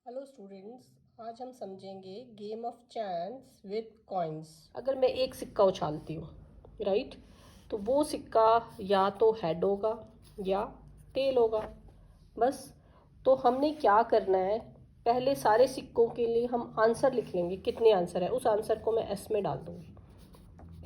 Hello students, आज हम समझेंगे game of chance with coins. अगर मैं एक सिक्का उछालती हूँ, राइट, तो वो सिक्का या तो हेड होगा या टेल होगा। बस, तो हमने क्या करना है, पहले सारे सिक्कों के लिए हम आंसर लिख लेंगे। कितने आंसर है उस आंसर को मैं एस में डाल दूँगी,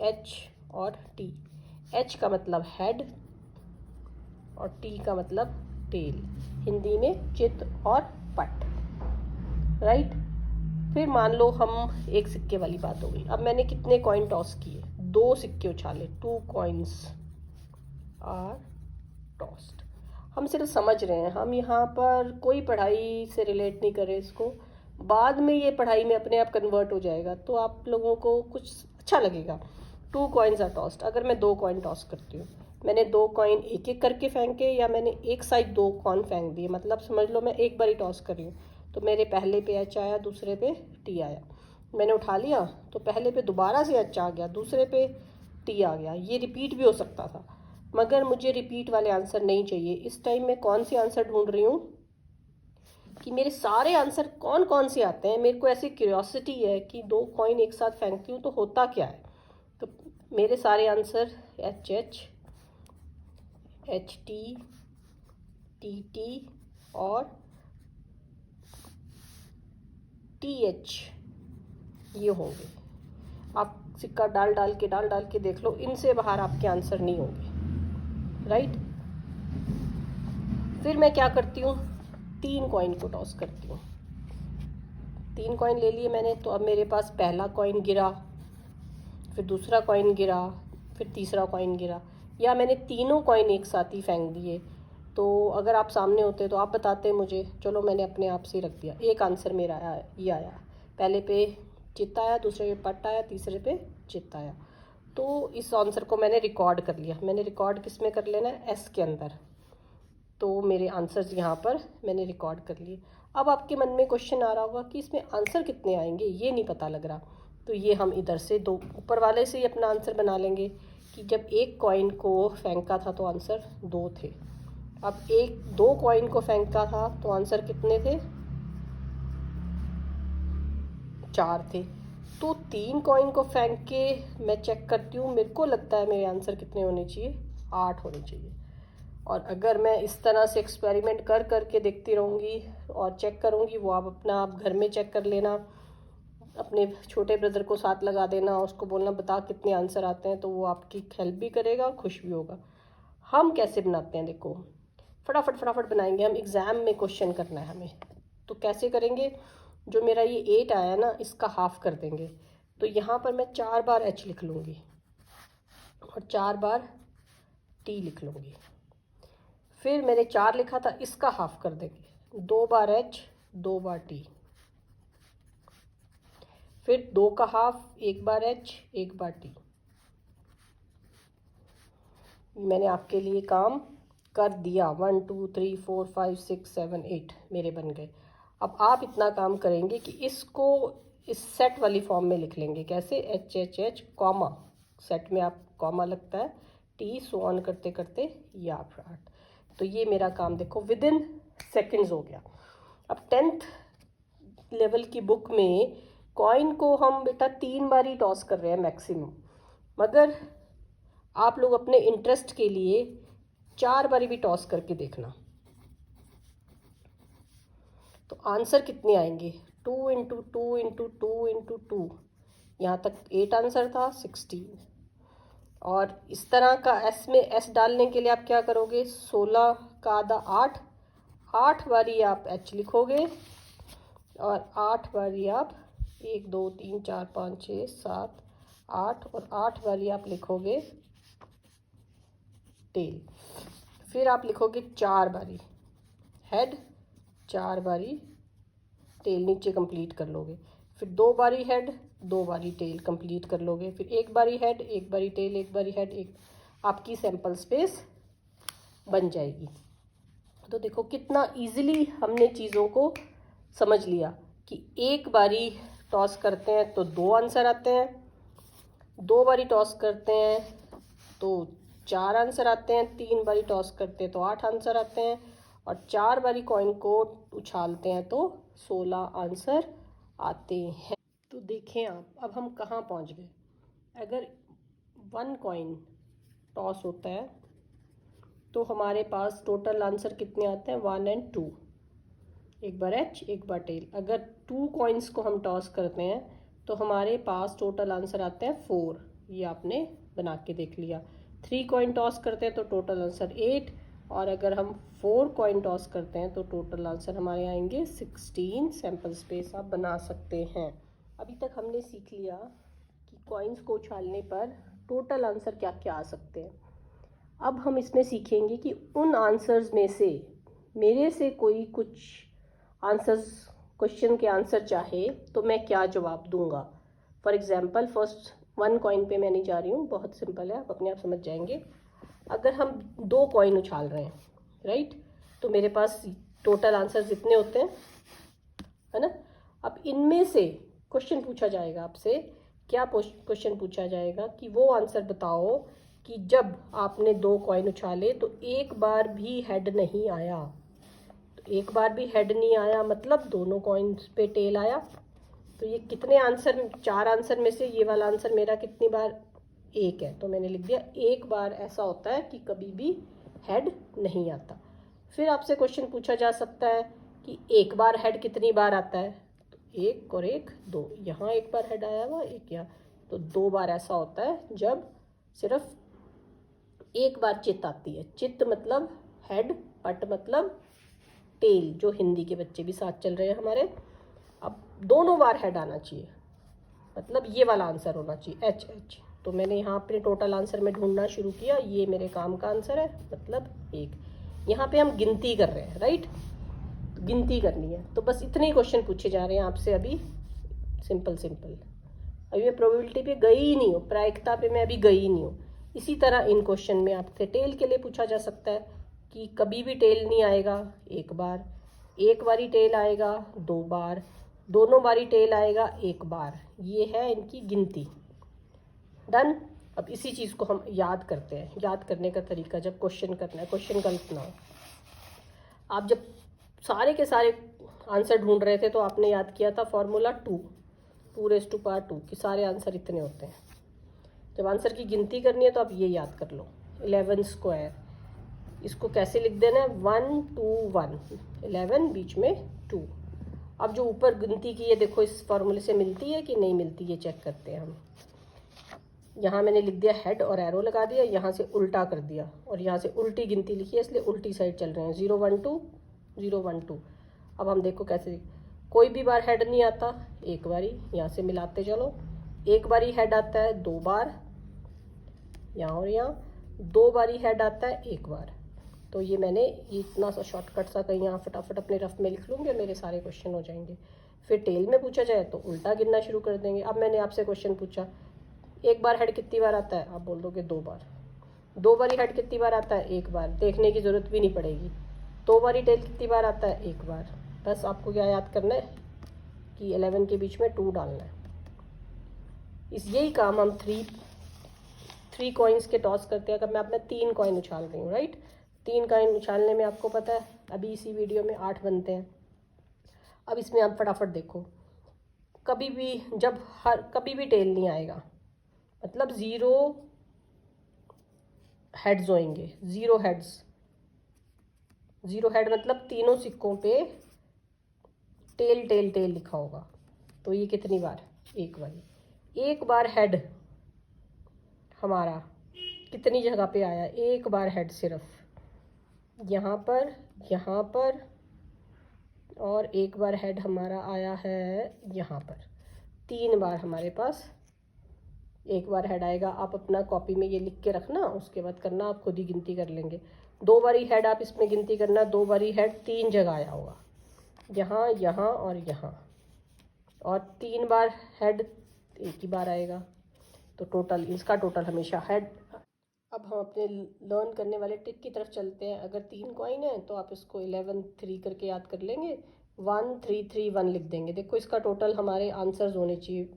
एच और टी। एच का मतलब हेड और टी का मतलब टेल, हिंदी में चित और पट, राइट। फिर मान लो हम एक सिक्के वाली बात हो गई। अब मैंने कितने कॉइन टॉस किए, 2 सिक्के उछाले, 2 कॉइन्स आर टॉस्ड। हम सिर्फ समझ रहे हैं, हम यहाँ पर कोई पढ़ाई से रिलेट नहीं कर रहे इसको। बाद में ये पढ़ाई में अपने आप कन्वर्ट हो जाएगा तो आप लोगों को कुछ अच्छा लगेगा। 2 कॉइन्स आर टॉस्ड, अगर मैं 2 कॉइन टॉस करती हूँ, मैंने 2 कॉइन एक एक करके फेंके या मैंने एक साइड 2 कॉइन फेंक दिए, मतलब समझ लो मैं एक बार ही टॉस कर रही हूँ। तो मेरे पहले पे एच आया, दूसरे पे टी आया। मैंने उठा लिया तो पहले पे दोबारा से एच आ गया, दूसरे पे टी आ गया। ये रिपीट भी हो सकता था, मगर मुझे रिपीट वाले आंसर नहीं चाहिए। इस टाइम मैं कौन सी आंसर ढूंढ रही हूँ कि मेरे सारे आंसर कौन कौन से आते हैं। मेरे को ऐसी क्यूरियोसिटी है कि 2 कॉइन एक साथ फेंकती हूँ तो होता क्या है। तो मेरे सारे answer H H, H T और टी एच ये होंगे। आप सिक्का डाल डाल के देख लो, इनसे बाहर आपके आंसर नहीं होंगे, राइट। फिर मैं क्या करती हूँ, 3 कॉइन को टॉस करती हूँ। 3 कॉइन ले लिए मैंने, तो अब मेरे पास पहला कॉइन गिरा, फिर दूसरा कॉइन गिरा, फिर तीसरा कॉइन गिरा, या मैंने तीनों कॉइन एक साथ ही फेंक दिए। तो अगर आप सामने होते तो आप बताते मुझे। चलो, मैंने अपने आप से रख दिया। एक आंसर मेरा आया, ये आया, पहले पे चित्त आया, दूसरे पे पट आया, तीसरे पे चित्त आया। तो इस आंसर को मैंने रिकॉर्ड कर लिया। मैंने रिकॉर्ड किस में कर लेना है, एस के अंदर। तो मेरे आंसर्स यहाँ पर मैंने रिकॉर्ड कर लिए। अब आपके मन में क्वेश्चन आ रहा होगा कि इसमें आंसर कितने आएंगे, ये नहीं पता लग रहा। तो ये हम इधर से दो ऊपर वाले से ही अपना आंसर बना लेंगे कि जब एक कॉइन को फेंका था तो आंसर 2 थे। अब 2 कॉइन को फेंका था तो आंसर कितने थे, 4 थे। तो 3 कॉइन को फेंक के मैं चेक करती हूँ, मेरे को लगता है मेरे आंसर कितने होने चाहिए, 8 होने चाहिए। और अगर मैं इस तरह से एक्सपेरिमेंट कर करके देखती रहूँगी और चेक करूँगी, वो आप घर में चेक कर लेना, अपने छोटे ब्रदर को साथ लगा देना, उसको बोलना बता कितने आंसर आते हैं, तो वो आपकी हेल्प भी करेगा और खुश भी होगा। हम कैसे बनाते हैं, देखो, फटाफट फटाफट बनाएंगे हम। एग्ज़ाम में क्वेश्चन करना है हमें, तो कैसे करेंगे। जो मेरा ये 8 आया ना, इसका हाफ कर देंगे। तो यहाँ पर मैं 4 बार एच लिख लूँगी और 4 बार टी लिख लूँगी। फिर मैंने 4 लिखा था, इसका हाफ कर देंगे, 2 बार एच, 2 बार टी। फिर 2 का हाफ, 1 बार एच, 1 बार टी। मैंने आपके लिए काम कर दिया। 1 2 3 4 5 6 7 8 मेरे बन गए। अब आप इतना काम करेंगे कि इसको इस सेट वाली फॉर्म में लिख लेंगे। कैसे, H H H comma, set में आप कॉमा लगता है, टी सो ऑन करते करते या फ्राट। तो ये मेरा काम देखो विद इन सेकेंड्स हो गया। अब 10th लेवल की बुक में कॉइन को हम बेटा 3 बार ही टॉस कर रहे हैं मैक्सिमम, मगर आप लोग अपने इंटरेस्ट के लिए 4 बारी भी टॉस करके देखना। तो आंसर कितने आएंगे, 2 इंटू 2 इंटू 2 इंटू 2, यहाँ तक 8 आंसर था, 16। और इस तरह का एस में एस डालने के लिए आप क्या करोगे, 16 का आधा 8, 8 बारी आप एच लिखोगे और 8 बारी आप 1 2 3 4 5 6 7 8 और 8 बारी आप लिखोगे टेल। फिर आप लिखोगे 4 बारी हेड, 4 बारी टेल, नीचे कंप्लीट कर लोगे। फिर 2 बारी हेड, 2 बारी टेल कंप्लीट कर लोगे। फिर 1 बारी हेड, 1 बारी टेल, 1 बारी हेड, एक आपकी सैंपल स्पेस बन जाएगी। तो देखो कितना इजीली हमने चीज़ों को समझ लिया कि एक बारी टॉस करते हैं तो 2 आंसर आते हैं, 2 बारी टॉस करते हैं तो 4 आंसर आते हैं, 3 बारी टॉस करते हैं तो 8 आंसर आते हैं, और 4 बारी कॉइन को उछालते हैं तो 16 आंसर आते हैं। तो देखें आप, अब हम कहाँ पहुँच गए। अगर 1 कॉइन टॉस होता है तो हमारे पास टोटल आंसर कितने आते हैं, 1 और 2, एक बार एच एक बार टेल। अगर 2 कॉइन्स को हम टॉस करते हैं तो हमारे पास टोटल आंसर आते हैं 4, ये आपने बना के देख लिया। 3 कॉइन टॉस करते हैं तो टोटल आंसर 8, और अगर हम 4 कॉइन टॉस करते हैं तो टोटल आंसर हमारे आएंगे 16। सैम्पल स्पेस आप बना सकते हैं। अभी तक हमने सीख लिया कि कॉइन्स को उछालने पर टोटल आंसर क्या क्या आ सकते हैं। अब हम इसमें सीखेंगे कि उन आंसर्स में से मेरे से कोई कुछ आंसर्स, क्वेश्चन के आंसर चाहे तो मैं क्या जवाब दूंगा। फॉर एग्जांपल फर्स्ट 1 कॉइन पे मैं नहीं जा रही हूँ, बहुत सिंपल है, आप अपने आप समझ जाएंगे। अगर हम 2 कॉइन उछाल रहे हैं, राइट, तो मेरे पास टोटल आंसर जितने होते हैं, है ना। अब इनमें से क्वेश्चन पूछा जाएगा आपसे, क्या क्वेश्चन पूछा जाएगा कि वो आंसर बताओ कि जब आपने 2 कॉइन उछाले तो एक बार भी हेड नहीं आया। तो एक बार भी हेड नहीं आया मतलब दोनों कॉइन्स पे टेल आया। तो ये कितने आंसर, 4 आंसर में से ये वाला आंसर मेरा कितनी बार, 1 है। तो मैंने लिख दिया 1 बार ऐसा होता है कि कभी भी हेड नहीं आता। फिर आपसे क्वेश्चन पूछा जा सकता है कि एक बार हेड कितनी बार आता है, तो 1 और 1 2, यहाँ एक बार हेड आया हुआ, एक यहाँ, तो 2 बार ऐसा होता है जब सिर्फ एक बार चित आती है। चित मतलब हेड, पट मतलब टेल, जो हिंदी के बच्चे भी साथ चल रहे हैं हमारे। अब दोनों बार हेड आना चाहिए, मतलब ये वाला आंसर होना चाहिए एच एच। तो मैंने यहाँ अपने टोटल आंसर में ढूंढना शुरू किया, ये मेरे काम का आंसर है, मतलब 1। यहाँ पे हम गिनती कर रहे हैं, राइट, तो गिनती करनी है। तो बस इतने ही क्वेश्चन पूछे जा रहे हैं आपसे अभी, सिंपल सिंपल। अभी मैं प्रोबेबिलिटी पे गई ही नहीं हूँ, प्रायिकता पे मैं अभी गई ही नहीं हूँ। इसी तरह इन क्वेश्चन में आपसे टेल के लिए पूछा जा सकता है कि कभी भी टेल नहीं आएगा, एक बार, एक बारी टेल आएगा, 2 बार, दोनों बारी टेल आएगा, 1 बार। ये है इनकी गिनती। डन। अब इसी चीज़ को हम याद करते हैं। याद करने का तरीका, जब क्वेश्चन करना है, क्वेश्चन गलत ना हो। आप जब सारे के सारे आंसर ढूंढ रहे थे तो आपने याद किया था फॉर्मूला 2^2 कि सारे आंसर इतने होते हैं। जब आंसर की गिनती करनी है तो आप ये याद कर लो, 11 स्क्वायर। इसको कैसे लिख देना है, 1 2 1, 11 बीच में 2। अब जो ऊपर गिनती की है, देखो इस फॉर्मूले से मिलती है कि नहीं मिलती, ये चेक करते हैं हम। यहाँ मैंने लिख दिया हेड और एरो लगा दिया, यहाँ से उल्टा कर दिया और यहाँ से उल्टी गिनती लिखी है, इसलिए उल्टी साइड चल रहे हैं, 0 1 2 0 1 2। अब हम देखो कैसे, कोई भी बार हेड नहीं आता, एक बारी, यहाँ से मिलाते चलो, एक बारी हेड आता है 2 बार, यहाँ और यहाँ, 2 बारी हेड आता है 1 बार। तो ये मैंने इतना सा शॉर्टकट सा कहीं यहाँ फटाफट अपने रफ में लिख लूँगी, मेरे सारे क्वेश्चन हो जाएंगे। फिर टेल में पूछा जाए तो उल्टा गिनना शुरू कर देंगे। अब मैंने आपसे क्वेश्चन पूछा, एक बार हेड कितनी बार आता है, आप बोल दोगे 2 बार। 2 बारी हेड कितनी बार आता है, 1 बार, देखने की ज़रूरत भी नहीं पड़ेगी। 2 बारी टेल कितनी बार आता है, 1 बार। बस आपको क्या याद करना है कि 11 के बीच में 2 डालना है। यही काम हम 3 कॉइन्स के टॉस करते हैं। अगर मैं अपना 3 कॉइन उछाल रही हूँ, राइट, 3 कॉइन उछालने में आपको पता है अभी इसी वीडियो में 8 बनते हैं। अब इसमें आप फटाफट देखो, कभी भी कभी भी टेल नहीं आएगा, मतलब 0 हेड्स होंगे, 0 हेड्स। 0 हेड मतलब तीनों सिक्कों पे टेल टेल टेल लिखा होगा। तो ये कितनी बार, 1 बारी। 1 बार हेड हमारा कितनी जगह पे आया, 1 बार हेड सिर्फ यहाँ पर, यहाँ पर, और 1 बार हेड हमारा आया है यहाँ पर। 3 बार हमारे पास 1 बार हेड आएगा। आप अपना कॉपी में ये लिख के रखना, उसके बाद करना, आप खुद ही गिनती कर लेंगे। 2 बारी हेड आप इसमें गिनती करना, 2 बारी हेड 3 जगह आया होगा, यहाँ, यहाँ और यहाँ, और 3 बार हेड 1 ही बार आएगा। तो टोटल, इसका टोटल हमेशा हेड। अब हम अपने लर्न करने वाले ट्रिक की तरफ चलते हैं। अगर 3 कॉइन है तो आप इसको 11 3 करके याद कर लेंगे, 1 3 3 1 लिख देंगे। देखो इसका टोटल हमारे आंसर्स होने चाहिए,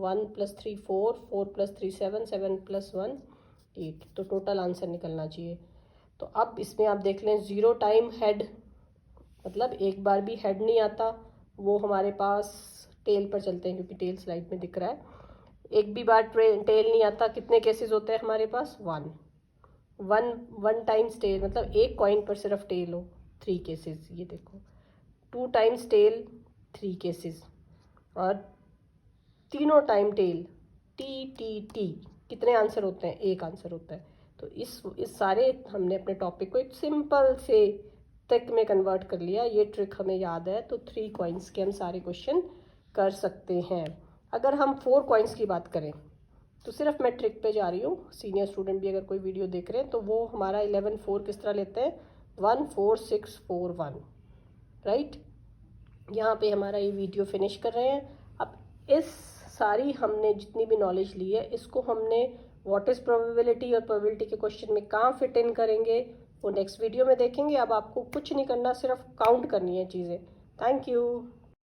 1 + 3 4, 4 + 3 7, 7 + 1 8। तो टोटल आंसर निकलना चाहिए। तो अब इसमें आप देख लें 0 टाइम हेड, मतलब एक बार भी हेड नहीं आता, वो हमारे पास टेल पर चलते हैं क्योंकि टेल स्लाइड में दिख रहा है। एक भी बार टेल नहीं आता, कितने केसेस होते हैं हमारे पास? वन टाइम्स टेल, मतलब एक कॉइन पर सिर्फ टेल हो, 3 केसेस। ये देखो 2 टाइम्स टेल, 3 केसेस, और तीनों टाइम टेल, टी, कितने आंसर होते हैं? 1 आंसर होता है। तो इस सारे हमने अपने टॉपिक को एक सिंपल से ट्रिक में कन्वर्ट कर लिया। ये ट्रिक हमें याद है तो 3 कॉइन्स के हम सारे क्वेश्चन कर सकते हैं। अगर हम 4 कॉइन्स की बात करें तो सिर्फ मैं ट्रिक पे जा रही हूँ, सीनियर स्टूडेंट भी अगर कोई वीडियो देख रहे हैं तो वो हमारा 11 4 किस तरह लेते हैं? 1 4 6 4 1, राइट। यहाँ पे हमारा ये वीडियो फिनिश कर रहे हैं। अब इस सारी हमने जितनी भी नॉलेज ली है, इसको हमने व्हाट इज़ प्रोबेबिलिटी और प्रोबेबिलिटी के क्वेश्चन में कहाँ फिट इन करेंगे वो नेक्स्ट वीडियो में देखेंगे। अब आपको कुछ नहीं करना, सिर्फ काउंट करनी है चीज़ें। Thank you.